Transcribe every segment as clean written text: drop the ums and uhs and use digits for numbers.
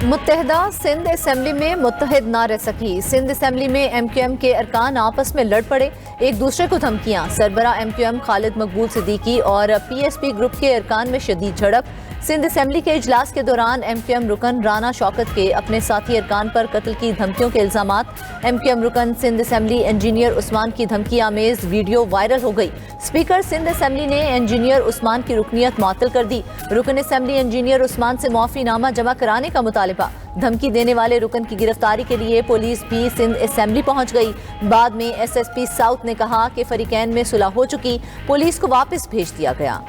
मुत्तहदा Sindh assembly में मुत्तहिद ना रह सकी। सिंध असेंबली में MQM के अरकान आपस में लड़ पड़े, एक दूसरे को धमकियां। सरबरा MQM खालिद मकबूल सिद्दीकी और PSP ग्रुप के अरकान में शदीद झड़प। सिंध असेंबली के इजलास के दौरान MQM रुकन राना शौकत के अपने साथी अरकान पर कत्ल की धमकियों के इल्जामात। MQM रुकन सिंध असेंबली इंजीनियर उस्मान की धमकी आमेज वीडियो वायरल हो गई। स्पीकर सिंध असेंबली ने इंजीनियर उस्मान की रुकनियत मुअत्तल कर दी। रुकन असेंबली इंजीनियर उस्मान से मुआफीनामा जमा कराने का मुतालिबा। धमकी देने वाले रुकन की गिरफ्तारी के लिए पुलिस भी सिंध असेंबली पहुंच गई। बाद में SSP साउथ ने कहा कि फरीकैन में सुलह हो चुकी, पुलिस को वापस भेज दिया गया।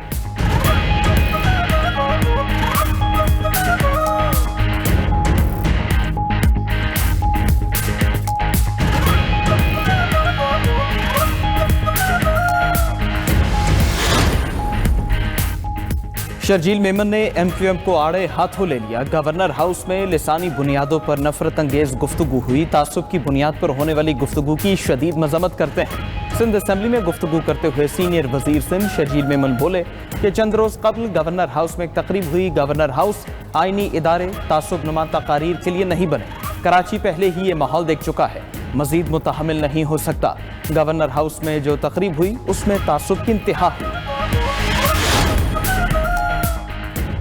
शर्जील मेमन ने MQM को आड़े हाथों ले लिया। गवर्नर हाउस में लिसानी बुनियादों पर नफरत अंगेज गुफ्तगू हुई। तासुब की बुनियाद पर होने वाली गुफ्तगू की शदीद मजम्मत करते हैं। सिंध असेंबली में गुफ्तगू करते हुए सीनियर वजीर सिंध शर्जील मेमन बोले कि चंद रोज कबल गवर्नर हाउस में एक तकरीब हुई। गवर्नर हाउस आईनी इदारे तासुब नुमा तकारीर के लिए नहीं बने। कराची पहले ही ये माहौल देख चुका है, मजीद मुतहमिल नहीं हो सकता। गवर्नर हाउस में जो तकरीब हुई उसमें तासुब की इंतहा हुई।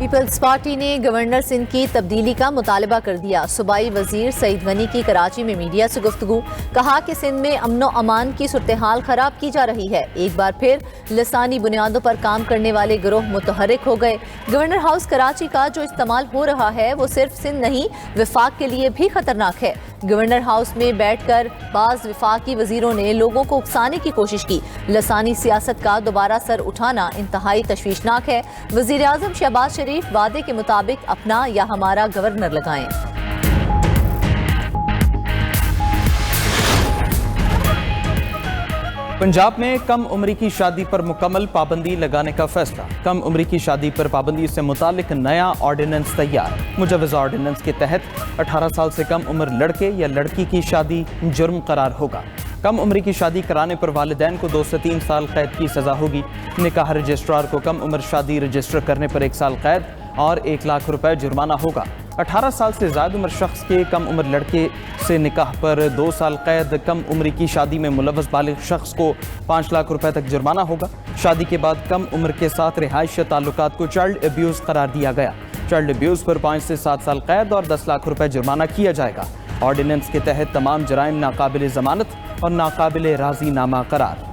पीपल्स पार्टी ने गवर्नर सिंध की तब्दीली का मुतालबा कर दिया। सूबाई वजीर सईद गनी की कराची में मीडिया से गुफ्तगू, कहा कि सिंध में अमनो अमान की सूरत हाल खराब की जा रही है। एक बार फिर लसानी बुनियादों पर काम करने वाले गिरोह मुतहर्रिक हो गए। गवर्नर हाउस कराची का जो इस्तेमाल हो रहा है वो सिर्फ सिंध नहीं विफाक के लिए भी खतरनाक है। गवर्नर हाउस में बैठकर बाज विफाकी वजीरों ने लोगों को उकसाने की कोशिश की। लसानी सियासत का दोबारा सर उठाना इंतहाई तशवीशनाक है। वजीर आजम शहबाज शरीफ वादे के मुताबिक अपना या हमारा गवर्नर लगाएं। पंजाब में कम उम्री की शादी पर मुकम्मल पाबंदी लगाने का फैसला। कम उम्री की शादी पर पाबंदी से मुतालिक नया ऑर्डिनेंस तैयार। मुजवज़ा ऑर्डिनेंस के तहत 18 साल से कम उम्र लड़के या लड़की की शादी जुर्म करार होगा। कम उम्री की शादी कराने पर वालिदैन को 2 से 3 साल कैद की सज़ा होगी। निकाह रजिस्ट्रार को कम उम्र शादी रजिस्टर करने पर 1 साल कैद और 1 लाख रुपए जुर्माना होगा। 18 साल से ज़्यादा उम्र शख्स के कम उम्र लड़के से निकाह पर 2 साल कैद। कम उम्र की शादी में मुलव्वस बालिग शख्स को 5 लाख रुपए तक जुर्माना होगा। शादी के बाद कम उम्र के साथ रिहाइश ताल्लुकात को चाइल्ड अब्यूज़ करार दिया गया। चाइल्ड अब्यूज़ पर 5 से 7 साल कैद और 10 लाख रुपए जुर्माना किया जाएगा। ऑर्डिनेंस के तहत तमाम जराइम नाकाबिल ज़मानत और नाकाबिल राज़ीनामा करार।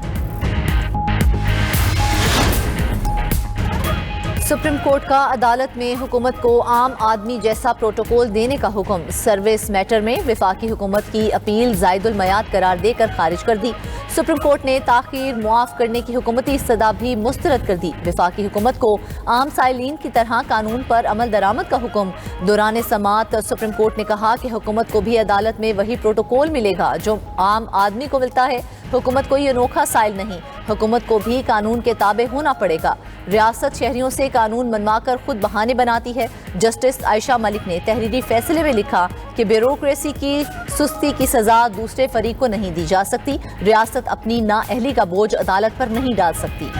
सुप्रीम कोर्ट का अदालत में हुकूमत को आम आदमी जैसा प्रोटोकॉल देने का हुक्म। सर्विस मैटर में विफाकी हुकूमत की अपील ज़ायदुल मयाद करार देकर खारिज कर दी। सुप्रीम कोर्ट ने ताख़ीर मुआफ़ करने की हुकूमती सदा भी मुस्तरद कर दी। विफाकी हुकूमत को आम साइलीन की तरह कानून पर अमल दरामद का हुक्म। दौरान समाअत सुप्रीम कोर्ट ने कहा कि हुकूमत को भी अदालत में वही प्रोटोकॉल मिलेगा जो आम आदमी को मिलता है। हुकूमत कोई अनोखा साइल नहीं, हुकूमत को भी कानून के ताबे होना पड़ेगा। रियासत शहरियों से कानून मनवाकर खुद बहाने बनाती है। जस्टिस आयशा मलिक ने तहरीरी फैसले में लिखा कि ब्यूरोक्रेसी की सुस्ती की सजा दूसरे फरीक को नहीं दी जा सकती। रियासत अपनी नाअहली का बोझ अदालत पर नहीं डाल सकती।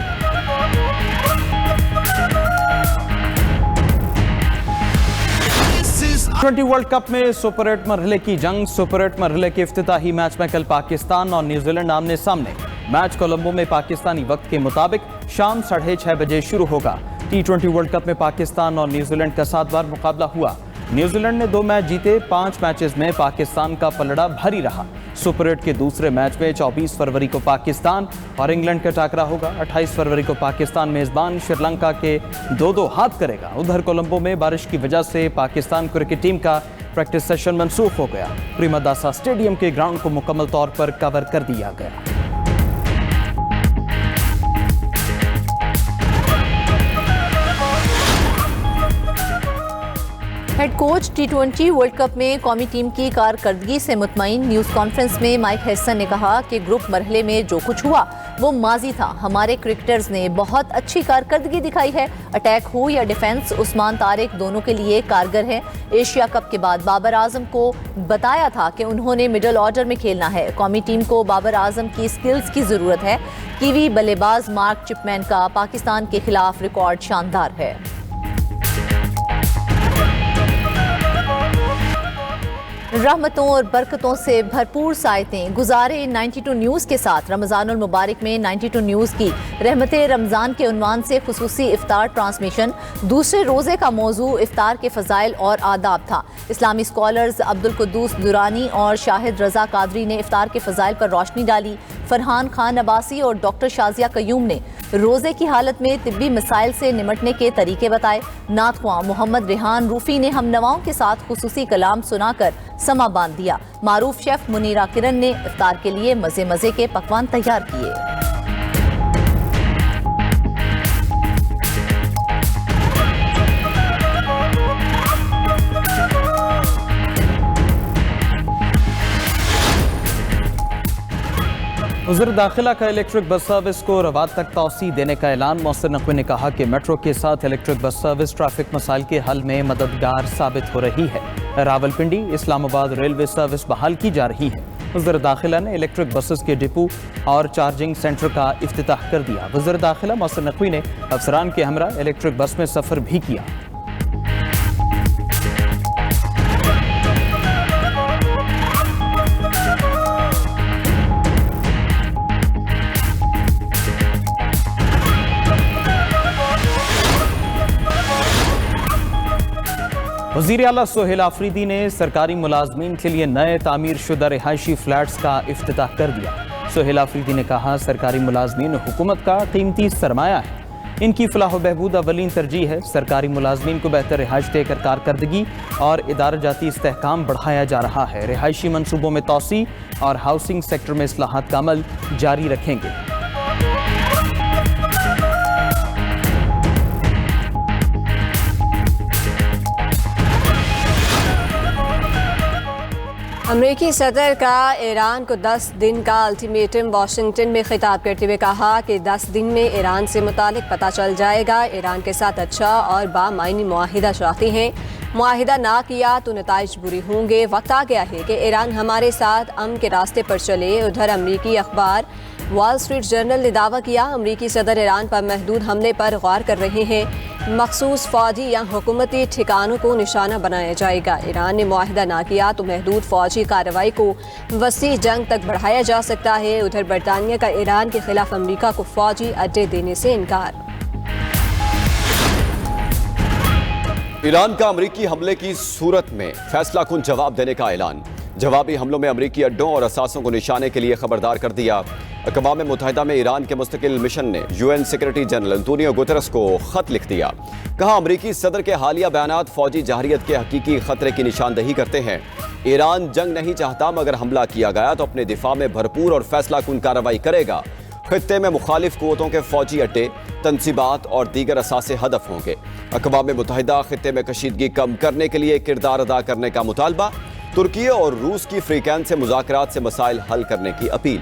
T20 वर्ल्ड कप में सुपर 8 मरहले की जंग। सुपर 8 मरहले के इफ्तिताही मैच में कल पाकिस्तान और न्यूजीलैंड आमने सामने। मैच कोलंबो में पाकिस्तानी वक्त के मुताबिक शाम 6:30 बजे शुरू होगा। T20 वर्ल्ड कप में पाकिस्तान और न्यूजीलैंड का 7 बार मुकाबला हुआ। न्यूजीलैंड ने 2 मैच जीते। 5 मैचेस में पाकिस्तान का पलड़ा भारी रहा। सुपर 8 के दूसरे मैच में 24 फरवरी को पाकिस्तान और इंग्लैंड का टाकरा होगा। 28 फरवरी को पाकिस्तान मेजबान श्रीलंका के 2-2 हाथ करेगा। उधर कोलंबो में बारिश की वजह से पाकिस्तान क्रिकेट टीम का प्रैक्टिस सेशन मनसूख हो गया। प्रेमदासा स्टेडियम के ग्राउंड को मुकम्मल तौर पर कवर कर दिया गया। Head coach T20 world cup में कौमी टीम की कारकर्दगी से मुतमईन। न्यूज़ कॉन्फ्रेंस में माइक हैसन ने कहा कि ग्रुप मरहले में जो कुछ हुआ वो माजी था। हमारे क्रिकेटर्स ने बहुत अच्छी कारकर्दगी दिखाई है। अटैक हो या डिफेंस, उस्मान तारिक दोनों के लिए कारगर है। एशिया कप के बाद बाबर आजम को बताया था कि उन्होंने मिडल ऑर्डर में खेलना है। कौमी टीम को बाबर आजम की स्किल्स की ज़रूरत है। कीवी बल्लेबाज मार्क चिपमैन का पाकिस्तान के खिलाफ रिकॉर्ड शानदार है। रहमतों और बरकतों से भरपूर सायतें गुजारे 92 न्यूज़ के साथ। रमज़ानुल मुबारक में 92 न्यूज़ की रहमतें रमज़ान के उन्वान से खुसूसी इफ्तार ट्रांसमिशन। दूसरे रोज़े का मौजू इफ्तार के फ़ज़ाइल और आदाब था। इस्लामी स्कॉलर्स अब्दुल कुद्दूस दुरानी और शाहिद रज़ा कादरी ने इफ्तार के फ़ज़ाइल पर रोशनी डाली। फरहान खान अब्बासी और डॉक्टर शाजिया कयूम ने रोज़े की हालत में तिब्बी मसाइल से निमटने के तरीके बताए। नात ख्वां मोहम्मद रेहान रूफ़ी ने हमनवाओं के साथ खुसूसी कलाम सुनाकर समा बांध दिया। मारूफ शेफ मुनीरा किरण ने इफ्तार के लिए मज़े मज़े के पकवान तैयार किए। वज़ीर दाखिला का इलेक्ट्रिक बस सर्विस को रवात तक तौसी देने का ऐलान। मौसर नकवी ने कहा कि मेट्रो के साथ इलेक्ट्रिक बस सर्विस ट्रैफिक मसाइल के हल में मददगार साबित हो रही है। रावलपिंडी इस्लामाबाद रेलवे सर्विस बहाल की जा रही है। वज़ीर दाखिला ने इलेक्ट्रिक बसेस के डिपो और चार्जिंग सेंटर का इफ्तिताह कर दिया। वज़ीर दाखिला मौसर नकवी ने अफसरान के हमरा इलेक्ट्रिक बस में सफ़र भी किया। वज़ीर आला सोहेल आफरीदी ने सरकारी मुलाजमीन के लिए नए तामीर शुदा रिहायशी फ्लैट्स का इफ्तिताह कर दिया। सोहेल आफरीदी ने कहा, सरकारी मुलाजमीन हुकूमत का कीमती सरमाया है, इनकी फलाह व बहबूद अवलीन तरजीह है। सरकारी मुलाजमीन को बेहतर रिहाइश देकर कारकर्दगी और इदारा जाती इस्तेहकाम बढ़ाया जा रहा है। रिहायशी मनसूबों में तोसी और हाउसिंग सेक्टर में इस्लाहात का अमल जारी रखेंगे। अमेरिकी सदर का ईरान को 10 दिन का अल्टीमेटम। वाशिंगटन में खिताब करते हुए कहा कि 10 दिन में ईरान से मुतालिक पता चल जाएगा। ईरान के साथ अच्छा और बामायनी मुआहिदा चाहते हैं, मुआहिदा ना किया तो नताइज बुरी होंगे। वक्त आ गया है कि ईरान हमारे साथ अमन के रास्ते पर चले। उधर अमरीकी अखबार वॉल स्ट्रीट जर्नल ने दावा किया, अमरीकी सदर ईरान पर महदूद हमले पर गौर कर रहे हैं। मखसूस फौजी या हुकूमती ठिकानों को निशाना बनाया जाएगा। ईरान ने मुआहिदा ना किया तो महदूद फौजी कार्रवाई को वसी जंग तक बढ़ाया जा सकता है। उधर बरतानिया का ईरान के खिलाफ अमरीका को फौजी अड्डे देने से इनकार। ईरान का अमरीकी हमले की सूरत में फैसला कुन जवाब देने का ऐलान। जवाबी हमलों में अमरीकी अड्डों और असासों को निशाने के लिए खबरदार कर दिया। अक़वाम मुत्तहिदा में ईरान के मुस्तकिल मिशन ने UN secretary general Antonio Guterres को खत लिख दिया। कहा, अमरीकी सदर के हालिया बयानात फौजी जहरियत के हकीकी खतरे की निशानदही करते हैं। ईरान जंग नहीं चाहता, मगर हमला किया गया तो अपने दिफा में भरपूर और फैसला कुन कार्रवाई करेगा। खित्ते में मुखालिफ कुव्वतों के फौजी अड्डे, तनसीबात और दीगर असासे हदफ होंगे। अक़वाम मुत्तहिदा खित्ते में कशीदगी कम करने के लिए किरदार अदा करने का मुतालबा। तुर्की और रूस की फ्रीकैन से मुज़ाकरात से मसाइल हल करने की अपील।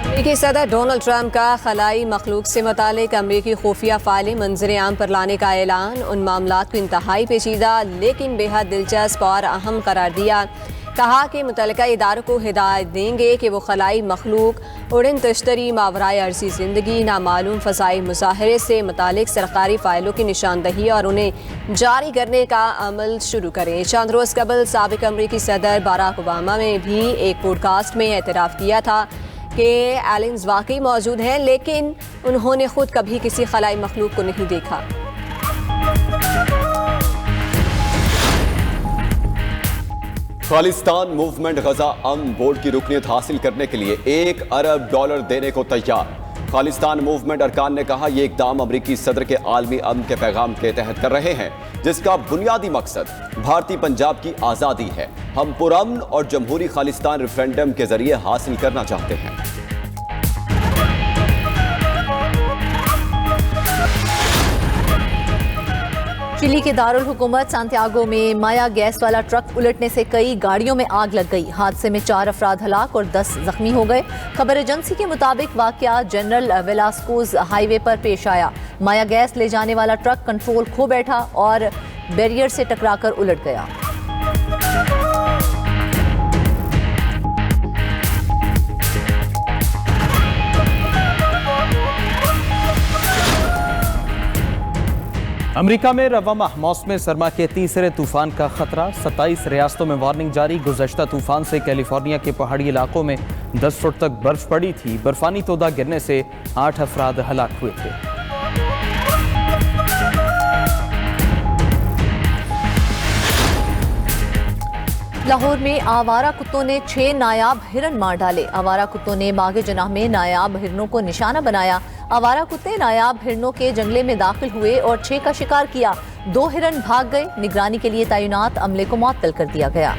अमेरिकी सदर डोनाल्ड ट्रंप का खलाई मखलूक से मुतालिक अमेरिकी खुफिया फाइलें मंजर आम पर लाने का ऐलान। उन मामलात को इंतहाई पेचीदा लेकिन बेहद दिलचस्प और अहम करार दिया। कहा कि मुतल्लिका इदारों को हिदायत देंगे कि वो खलाई मखलूक, उड़न तश्तरी, मावराए अर्जी ज़िंदगी, नामालूम फ़साई मुज़ाहरे से मुतालिक सरकारी फ़ाइलों की निशानदही और उन्हें जारी करने का अमल शुरू करें। चंद रोज़ कबल साबिक़ अमरीकी सदर बराक ओबामा ने भी एक पॉडकास्ट में एतराफ़ किया था कि एलियंस वाकई मौजूद हैं, लेकिन उन्होंने खुद कभी किसी खलाई मखलूक को नहीं देखा। खालिस्तान मूवमेंट गजा अमन बोर्ड की रुकनियत हासिल करने के लिए $1 अरब देने को तैयार। खालिस्तान मूवमेंट अरकान ने कहा, यह इक़दाम अमरीकी सदर के आलमी अमन के पैगाम के तहत कर रहे हैं, जिसका बुनियादी मकसद भारतीय पंजाब की आज़ादी है। हम पुरअमन और जमहूरी खालिस्तान रेफरेंडम के जरिए हासिल करना चाहते हैं। चिली के दारुल हुकूमत सांतियागो में माया गैस वाला ट्रक उलटने से कई गाड़ियों में आग लग गई। हादसे में 4 अफराद हलाक और 10 जख्मी हो गए। खबर एजेंसी के मुताबिक वाकया जनरल वेलास्कोज हाईवे पर पेश आया। माया गैस ले जाने वाला ट्रक कंट्रोल खो बैठा और बैरियर से टकराकर उलट गया। अमेरिका में रवा माह मौसम सरमा के तीसरे तूफान का खतरा। 27 रियासतों में वार्निंग जारी। गुज़श्ता तूफान से कैलिफोर्निया के पहाड़ी इलाकों में 10 फुट तक बर्फ पड़ी थी। बर्फानी तोदा गिरने से 8 अफराद हलाक हुए थे। लाहौर में आवारा कुत्तों ने 6 नायाब हिरन मार डाले। आवारा कुत्तों ने बागे जनाह में नायाब हिरनों को निशाना बनाया। आवारा कुत्ते नायाब हिरनों के जंगले में दाखिल हुए और 6 का शिकार किया। 2 हिरन भाग गए। निगरानी के लिए तैनात अमले को मुअत्तल कर दिया गया।